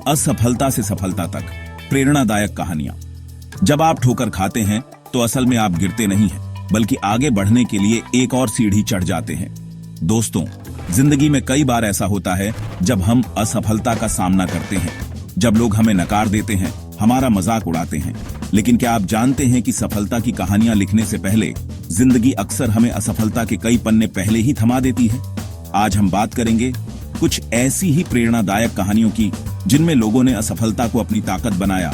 असफलता से सफलता तक प्रेरणादायक कहानियां। जब आप ठोकर खाते हैं तो असल में आप गिरते नहीं हैं, बल्कि आगे बढ़ने के लिए एक और सीढ़ी चढ़ जाते हैं। दोस्तों, जिंदगी में कई बार ऐसा होता है जब हम असफलता का सामना करते हैं, जब लोग हमें नकार देते हैं, हमारा मजाक उड़ाते हैं। लेकिन क्या आप जानते हैं कि सफलता की कहानियां लिखने से पहले जिंदगी अक्सर हमें असफलता के कई पन्ने पहले ही थमा देती है। आज हम बात करेंगे कुछ ऐसी ही प्रेरणादायक कहानियों की जिनमें लोगों ने असफलता को अपनी ताकत बनाया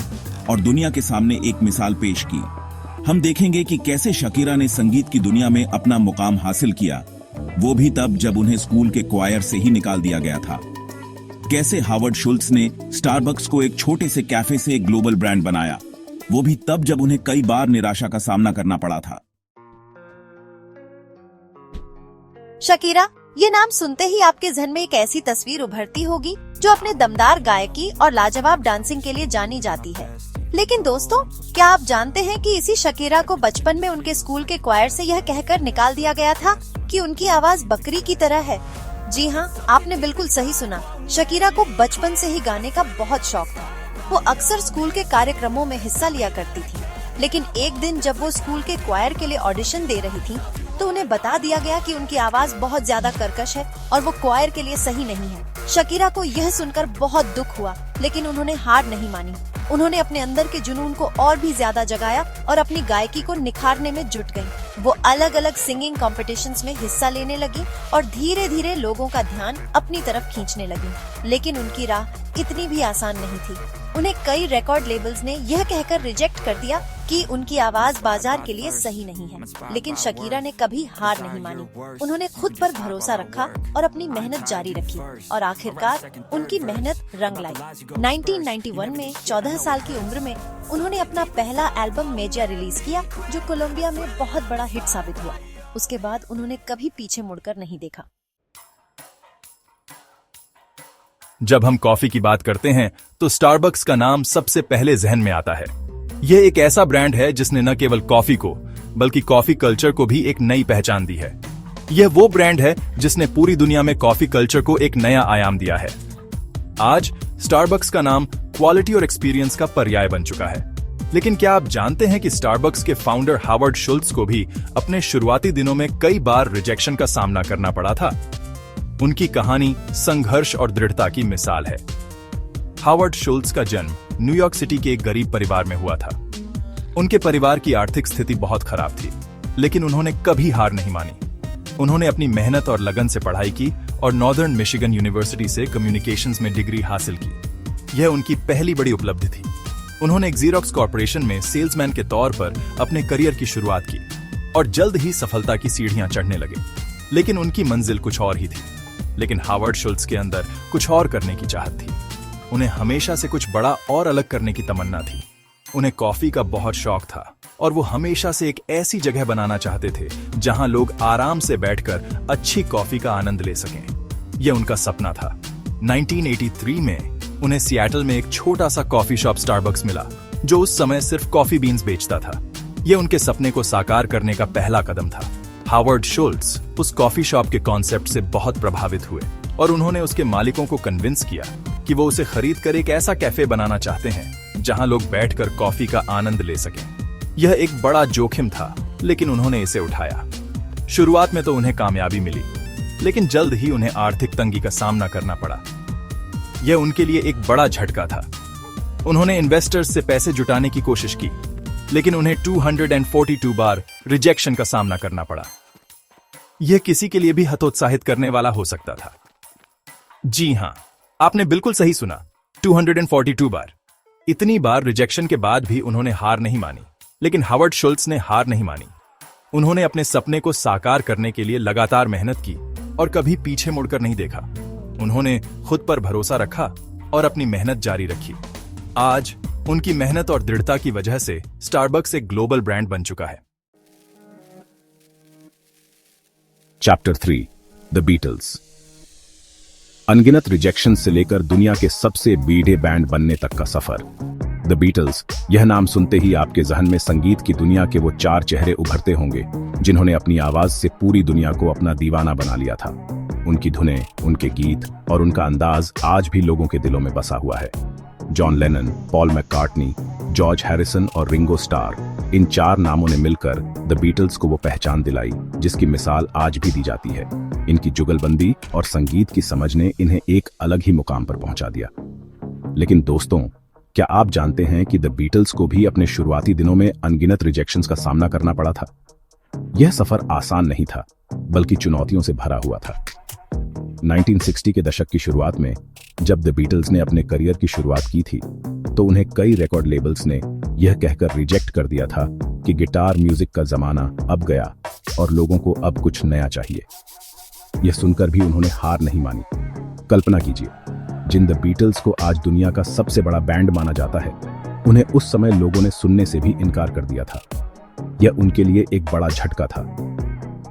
और दुनिया के सामने एक मिसाल पेश की। हम देखेंगे कि कैसे शकीरा ने संगीत की दुनिया में अपना मुकाम हासिल किया, वो भी तब जब उन्हें स्कूल के क्वायर से ही निकाल दिया गया था। कैसे हावर्ड शुल्ट्ज ने स्टारबक्स को एक छोटे से कैफे से एक ग्लोबल ब्रांड बनाया, वो भी तब जब उन्हें कई बार निराशा का सामना करना पड़ा था। शकीरा, ये नाम सुनते ही आपके जहन में एक ऐसी तस्वीर उभरती होगी जो अपने दमदार गायकी और लाजवाब डांसिंग के लिए जानी जाती है। लेकिन दोस्तों, क्या आप जानते हैं कि इसी शकीरा को बचपन में उनके स्कूल के क्वायर से यह कहकर निकाल दिया गया था कि उनकी आवाज बकरी की तरह है। जी हाँ, आपने बिल्कुल सही सुना। शकीरा को बचपन से ही गाने का बहुत शौक था। वो अक्सर स्कूल के कार्यक्रमों में हिस्सा लिया करती थी। लेकिन एक दिन जब वो स्कूल के क्वायर के लिए ऑडिशन दे रही थी, तो उन्हें बता दिया गया कि उनकी आवाज बहुत ज्यादा कर्कश है और वो क्वायर के लिए सही नहीं है। शकीरा को यह सुनकर बहुत दुख हुआ, लेकिन उन्होंने हार नहीं मानी। उन्होंने अपने अंदर के जुनून को और भी ज्यादा जगाया और अपनी गायकी को निखारने में जुट गयी। वो अलग अलग सिंगिंग कॉम्पिटिशन्स में हिस्सा लेने लगी और धीरे धीरे लोगों का ध्यान अपनी तरफ खींचने लगी। लेकिन उनकी राह इतनी भी आसान नहीं थी। उन्हें कई रिकॉर्ड लेबल्स ने यह कहकर रिजेक्ट कर दिया कि उनकी आवाज बाजार के लिए सही नहीं है। लेकिन शकीरा ने कभी हार नहीं मानी। उन्होंने खुद पर भरोसा रखा और अपनी मेहनत जारी रखी और आखिरकार उनकी मेहनत रंग लाई। 1991 में 14 साल की उम्र में उन्होंने अपना पहला एल्बम मेजिया रिलीज किया, जो कोलंबिया में बहुत बड़ा हिट साबित हुआ। उसके बाद उन्होंने कभी पीछे मुड़कर नहीं देखा। जब हम कॉफी की बात करते हैं तो स्टारबक्स का नाम सबसे पहले जहन में आता है। यह एक ऐसा ब्रांड है जिसने न केवल कॉफी को बल्कि कॉफी कल्चर को भी एक नई पहचान दी है। यह वो ब्रांड है जिसने पूरी दुनिया में कॉफी कल्चर को एक नया आयाम दिया है। आज स्टारबक्स का नाम क्वालिटी और एक्सपीरियंस का पर्याय बन चुका है। लेकिन क्या आप जानते हैं कि स्टारबक्स के फाउंडर हावर्ड शुल्ट्ज को भी अपने शुरुआती दिनों में कई बार रिजेक्शन का सामना करना पड़ा था? उनकी कहानी संघर्ष और दृढ़ता की मिसाल है। हावर्ड शुल्ट्ज का जन्म न्यूयॉर्क सिटी के एक गरीब परिवार में हुआ था। उनके परिवार की आर्थिक स्थिति बहुत खराब थी, लेकिन उन्होंने कभी हार नहीं मानी। उन्होंने अपनी मेहनत और लगन से पढ़ाई की और नॉर्दर्न मिशिगन यूनिवर्सिटी से कम्युनिकेशंस में डिग्री हासिल की। यह उनकी पहली बड़ी उपलब्धि थी। उन्होंने एक ज़ेरॉक्स कॉर्पोरेशन में सेल्समैन के तौर पर अपने करियर की शुरुआत की और जल्द ही सफलता की सीढ़ियां चढ़ने लगे। लेकिन उनकी मंजिल कुछ और ही थी। लेकिन हावर्ड शुल्ट्ज के अंदर कुछ और करने की चाहत थी। उन्हें हमेशा से कुछ बड़ा और अलग करने की तमन्ना थी। उन्हें कॉफी का बहुत शौक था और वो हमेशा से एक ऐसी जगह बनाना चाहते थे जहां लोग आराम से बैठकर अच्छी कॉफी का आनंद ले सकें। यह उनका सपना था। 1983 में उन्हें सिएटल में एक छोटा सा कॉफी शॉप स्टारबक्स मिला, जो उस समय सिर्फ कॉफी बीन्स बेचता था। यह उनके सपने को साकार करने का पहला कदम था। हावर्ड शुल्ट्ज उस कॉफी शॉप के कॉन्सेप्ट से बहुत प्रभावित हुए और उन्होंने उसके मालिकों को कन्विंस किया कि वो उसे खरीद कर एक ऐसा कैफे बनाना चाहते हैं जहां लोग बैठकर कॉफी का आनंद ले सकें। यह एक बड़ा जोखिम था, लेकिन उन्होंने इसे उठाया। शुरुआत में तो उन्हें कामयाबी मिली, लेकिन जल्द ही उन्हें आर्थिक तंगी का सामना करना पड़ा। यह उनके लिए एक बड़ा झटका था। उन्होंने इन्वेस्टर्स से पैसे जुटाने की कोशिश की, लेकिन उन्हें 242 बार रिजेक्शन का सामना करना पड़ा। यह किसी के लिए भी हतोत्साहित करने वाला हो सकता था। जी हां, आपने बिल्कुल सही सुना, 242 बार। इतनी बार रिजेक्शन के बाद भी उन्होंने हार नहीं मानी। लेकिन हावर्ड शुल्ट्ज ने हार नहीं मानी। उन्होंने अपने सपने को साकार करने के लिए लगातार मेहनत की और कभी पीछे मुड़कर नहीं देखा। उन्होंने खुद पर भरोसा रखा और अपनी मेहनत जारी रखी। आज उनकी मेहनत और दृढ़ता की वजह से स्टारबक्स एक ग्लोबल ब्रांड बन चुका है। Chapter 3 the Beatles. अनगिनत रिजेक्शन से लेकर दुनिया के सबसे बीढ़े बैंड बनने तक का सफर। द बीटल्स, यह नाम सुनते ही आपके जहन में संगीत की दुनिया के वो चार चेहरे उभरते होंगे जिन्होंने अपनी आवाज से पूरी दुनिया को अपना दीवाना बना लिया था। उनकी धुनें, उनके गीत और उनका अंदाज आज भी लोगों के दिलों में बसा हुआ है। John Lennon, Paul McCartney, George Harrison और रिंगो स्टार, इन 4 नामों ने मिलकर द बीटल्स को वो पहचान दिलाई जिसकी मिसाल आज भी दी जाती है। इनकी जुगलबंदी और संगीत की समझ ने इन्हें एक अलग ही मुकाम पर पहुंचा दिया। लेकिन दोस्तों, क्या आप जानते हैं कि द बीटल्स को भी अपने शुरुआती दिनों में अनगिनत रिजेक्शंस का सामना करना पड़ा था? यह सफर आसान नहीं था, बल्कि चुनौतियों से भरा हुआ था। 1960 के दशक की शुरुआत में जब द बीटल्स ने अपने करियर की शुरुआत की थी, तो उन्हें कई रिकॉर्ड लेबल्स ने यह कहकर रिजेक्ट कर दिया था कि गिटार म्यूजिक का जमाना अब गया और लोगों को अब कुछ नया चाहिए। यह सुनकर भी उन्होंने हार नहीं मानी। कल्पना कीजिए, जिन द बीटल्स को आज दुनिया का सबसे बड़ा बैंड माना जाता है, उन्हें उस समय लोगों ने सुनने से भी इनकार कर दिया था। यह उनके लिए एक बड़ा झटका था।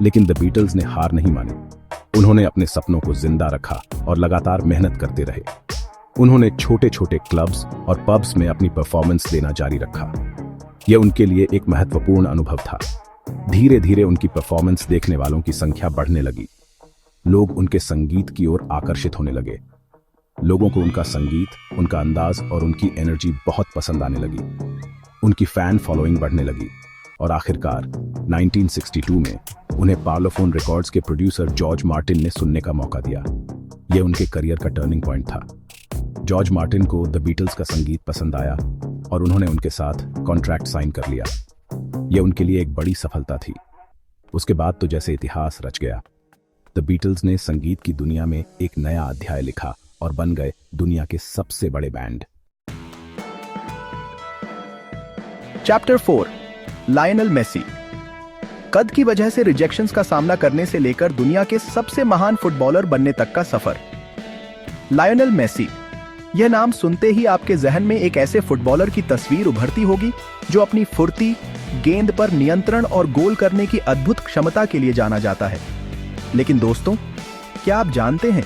लेकिन द बीटल्स ने हार नहीं मानी। उन्होंने अपने सपनों को जिंदा रखा और लगातार मेहनत करते रहे। उन्होंने छोटे छोटे क्लब्स और पब्स में अपनी परफॉर्मेंस देना जारी रखा। यह उनके लिए एक महत्वपूर्ण अनुभव था। धीरे धीरे उनकी परफॉर्मेंस देखने वालों की संख्या बढ़ने लगी। लोग उनके संगीत की ओर आकर्षित होने लगे। लोगों को उनका संगीत, उनका अंदाज और उनकी एनर्जी बहुत पसंद आने लगी। उनकी फैन फॉलोइंग बढ़ने लगी और आखिरकार 1962 में उन्हें पार्लोफोन रिकॉर्ड्स के प्रोड्यूसर जॉर्ज मार्टिन ने सुनने का मौका दिया। यह उनके करियर का टर्निंग पॉइंट था। जॉर्ज मार्टिन को द बीटल्स का संगीत पसंद आया और उन्होंने उनके साथ कॉन्ट्रैक्ट साइन कर लिया। यह उनके लिए एक बड़ी सफलता थी। उसके बाद तो जैसे इतिहास रच गया। द बीटल्स ने संगीत की दुनिया में एक नया अध्याय लिखा और बन गए दुनिया के सबसे बड़े बैंड। Chapter 4, Lionel Messi. कद की वजह से रिजेक्शंस का सामना करने से लेकर दुनिया के सबसे महान फुटबॉलर बनने तक का सफर। लायनल मेसी, यह नाम सुनते ही आपके जहन में एक ऐसे फुटबॉलर की तस्वीर उभरती होगी जो अपनी फुर्ती, गेंद पर नियंत्रण और गोल करने की अद्भुत क्षमता के लिए जाना जाता है। लेकिन दोस्तों, क्या आप जानते हैं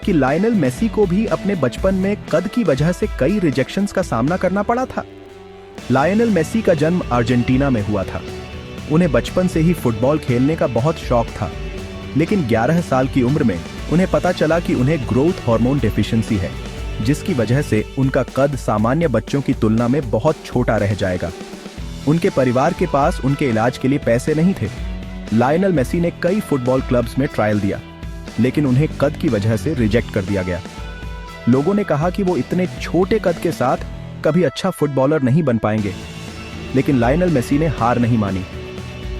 कि लायनल मेसी को भी अपने बचपन में कद की वजह से कई रिजेक्शंस का सामना करना पड़ा था। लायनल मेसी का जन्म अर्जेंटीना में हुआ था। उन्हें बचपन से ही फुटबॉल खेलने का बहुत शौक था, लेकिन 11 साल की उम्र में उन्हें पता चला कि उन्हें ग्रोथ हार्मोन डेफिशिएंसी है, जिसकी वजह से उनका कद सामान्य बच्चों की तुलना में बहुत छोटा रह जाएगा। उनके परिवार के पास उनके इलाज के लिए पैसे नहीं थे। लायनल मेसी ने कई फुटबॉल क्लब्स में ट्रायल दिया, लेकिन उन्हें कद की वजह से रिजेक्ट कर दिया गया। लोगों ने कहा कि वो इतने छोटे कद के साथ कभी अच्छा फुटबॉलर नहीं बन पाएंगे। लेकिन लायनल मेसी ने हार नहीं मानी।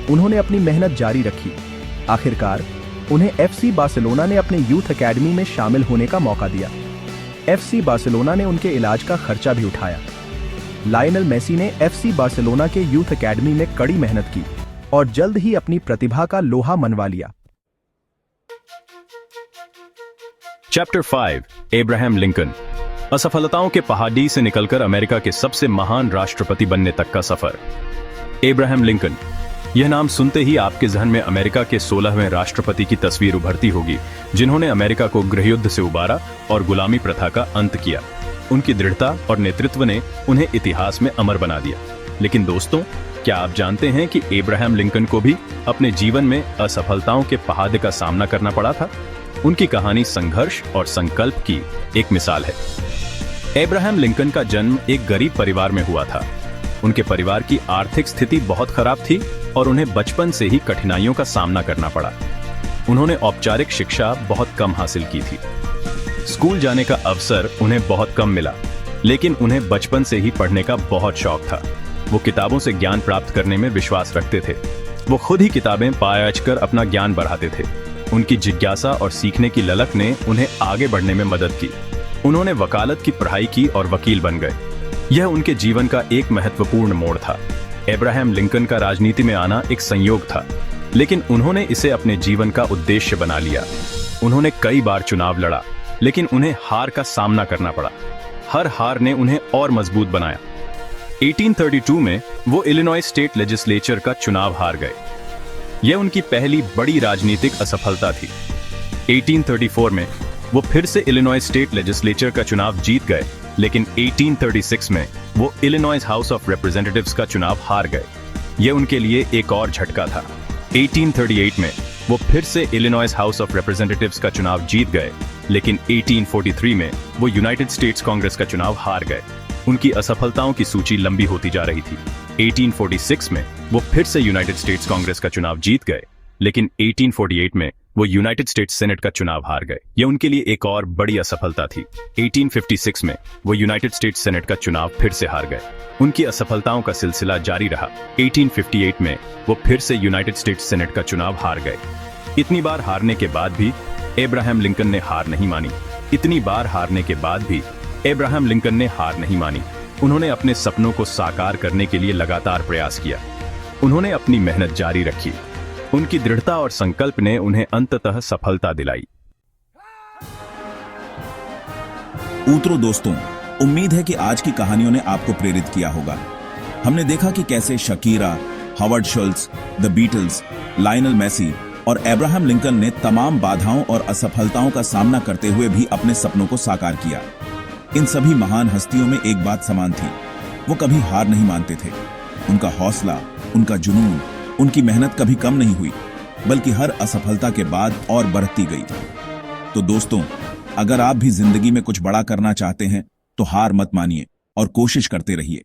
उन्होंने अपनी मेहनत जारी रखी। आखिरकार उन्हें एफसी बार्सिलोना ने अपने यूथ एकेडमी में शामिल होने का मौका दिया। एफसी बार्सिलोना ने उनके इलाज का खर्चा भी उठाया। लायनल मेसी ने एफसी बार्सिलोना के यूथ एकेडमी में कड़ी मेहनत की और जल्द ही अपनी प्रतिभा का लोहा मनवा लिया। Chapter 5, Abraham Lincoln. असफलताओं के पहाड़ी से निकलकर अमेरिका के सबसे महान राष्ट्रपति बनने तक का सफर। एब्राहम लिंकन, यह नाम सुनते ही आपके जहन में अमेरिका के 16वें राष्ट्रपति की तस्वीर उभरती होगी, जिन्होंने अमेरिका को गृहयुद्ध से उबारा और गुलामी प्रथा का अंत किया। उनकी दृढ़ता और नेतृत्व ने उन्हें इतिहास में अमर बना दिया। लेकिन दोस्तों, क्या आप जानते हैं कि एब्राहम लिंकन को भी अपने जीवन में असफलताओं के पहाड़ का सामना करना पड़ा था? उनकी कहानी संघर्ष और संकल्प की एक मिसाल है। एब्राहम लिंकन का जन्म एक गरीब परिवार में हुआ था। उनके परिवार की आर्थिक स्थिति बहुत खराब थी और उन्हें बचपन से ही कठिनाइयों का सामना करना पड़ा। उन्होंने औपचारिक शिक्षा बहुत कम हासिल की थी। स्कूल जाने का अवसर उन्हें बहुत कम मिला, लेकिन उन्हें बचपन से ही पढ़ने का बहुत शौक था। वो किताबों से ज्ञान प्राप्त करने में विश्वास रखते थे। वो खुद ही किताबें पायच कर अपना ज्ञान बढ़ाते थे। उनकी जिज्ञासा और सीखने की ललक ने उन्हें आगे बढ़ने में मदद की। उन्होंने वकालत की पढ़ाई की और वकील बन गए। यह उनके जीवन का एक महत्वपूर्ण मोड़ था। एब्राहम लिंकन का राजनीति में आना एक संयोग था, लेकिन उन्होंने इसे अपने जीवन का उद्देश्य बना लिया। उन्होंने कई बार चुनाव लड़ा, लेकिन उन्हें हार का सामना करना पड़ा। हर हार ने उन्हें और मजबूत बनाया। 1832 में वो इलिनॉय स्टेट लेजिस्लेचर का चुनाव हार गए। यह उनकी पहली बड़ी राजनीतिक असफलता थी। 1834 में वो फिर से इलिनॉय स्टेट लेजिस्लेचर का चुनाव जीत गए, लेकिन 1836 में वो इलिनॉय हाउस ऑफ रिप्रेजेंटेटिव्स का चुनाव हार गए। यह उनके लिए एक और झटका था। 1838 में वो फिर से इलिनॉइस हाउस ऑफ रिप्रेजेंटेटिव्स का चुनाव जीत गए, लेकिन 1843 में वो यूनाइटेड स्टेट्स कांग्रेस का चुनाव हार गए। उनकी असफलताओं की सूची लंबी होती जा रही थी। 1846 में वो फिर से यूनाइटेड स्टेट्स कांग्रेस का चुनाव जीत गए, लेकिन 1848 में वो यूनाइटेड स्टेट्स सेनेट का चुनाव हार गए। यह उनके लिए एक और बड़ी असफलता थी। 1856 में वो यूनाइटेड स्टेट्स सेनेट का चुनाव फिर से हार गए। उनकी असफलताओं का सिलसिला जारी रहा। 1858 में वो फिर से यूनाइटेड स्टेट्स सेनेट का चुनाव हार गए। इतनी बार हारने के बाद भी अब्राहम लिंकन ने हार नहीं मानी। इतनी बार हारने के बाद भी अब्राहम लिंकन ने हार नहीं मानी। उन्होंने अपने सपनों को साकार करने के लिए लगातार प्रयास किया। उन्होंने अपनी मेहनत जारी रखी। उनकी दृढ़ता और संकल्प ने उन्हें अंततः सफलता दिलाई। ऊतरो दोस्तों, उम्मीद है कि आज की कहानियों ने आपको प्रेरित किया होगा। हमने देखा कि कैसे Shakira, Howard Schultz, the Beatles, Lionel Messi और अब्राहम लिंकन ने तमाम बाधाओं और असफलताओं का सामना करते हुए भी अपने सपनों को साकार किया। इन सभी महान हस्तियों में एक बात समान थी, वो कभी हार नहीं मानते थे। उनका हौसला, उनका जुनून, उनकी मेहनत कभी कम नहीं हुई, बल्कि हर असफलता के बाद और बढ़ती गई। तो दोस्तों, अगर आप भी जिंदगी में कुछ बड़ा करना चाहते हैं तो हार मत मानिए और कोशिश करते रहिए।